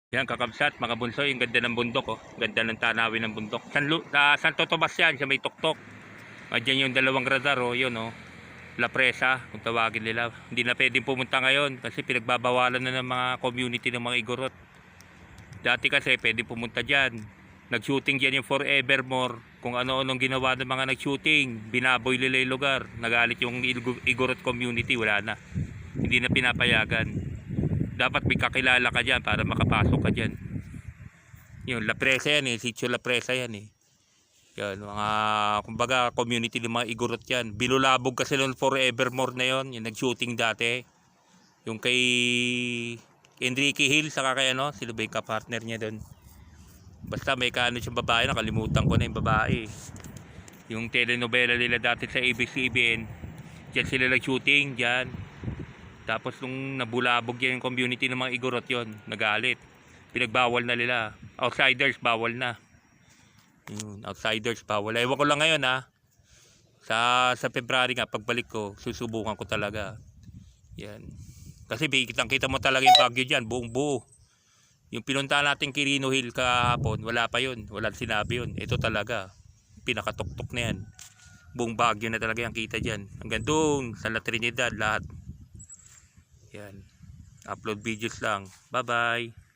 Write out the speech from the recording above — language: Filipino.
Yan kakabsat, mga bunsoy, ang ganda ng bundok oh. Ganda ng tanawin ng bundok. Sa Santo Tomas yan, sa may tuktok. Diyan yung dalawang radar oh, yun oh. La Presa, kung tawagin nila. Hindi na pwedeng pumunta ngayon kasi pinagbabawalan na ng mga community ng mga Igorot. Dati kasi pwede pumunta diyan. Nag-shooting diyan yung Forevermore. Kung ano-anong ginawa ng mga nag-shooting, binaboy nila yung lugar. Nagalit yung Igorot community, wala na. Hindi na pinapayagan. Dapat may kakilala ka dyan para makapasok ka dyan. Yun, La Presa yan eh. Sitio La Presa yan eh. Yan, mga, kumbaga, community ng mga Igorot yan. Binulabog kasi noon Forevermore na yon. Yung nag-shooting dati. Yung kay Enrique Hill, saka kay ano, sino ba yung kapartner niya doon? Basta may kaano siyang babae, nakalimutan ko na yung babae. Yung telenovela nila dati sa ABS-CBN, dyan sila nag-shooting, dyan. Tapos nung nabulabog yan yung community ng mga Igorot yon, nagalit. Pinagbawal na nila. Outsiders bawal na. Outsiders bawal. Ewan ko lang ngayon ha. Sa February nga pagbalik ko, susubukan ko talaga. Yan. Kasi kitang-kita mo talaga yung Baguio diyan, buong buo. Yung pinunta natin Quirino Hill kahapon, wala pa yun. Wala sinabi yun. Ito talaga. Pinakatuktok na yan. Buong Baguio na talaga yung kita diyan. Hanggang doon sa La Trinidad lahat. Yan. Upload videos lang. Bye-bye.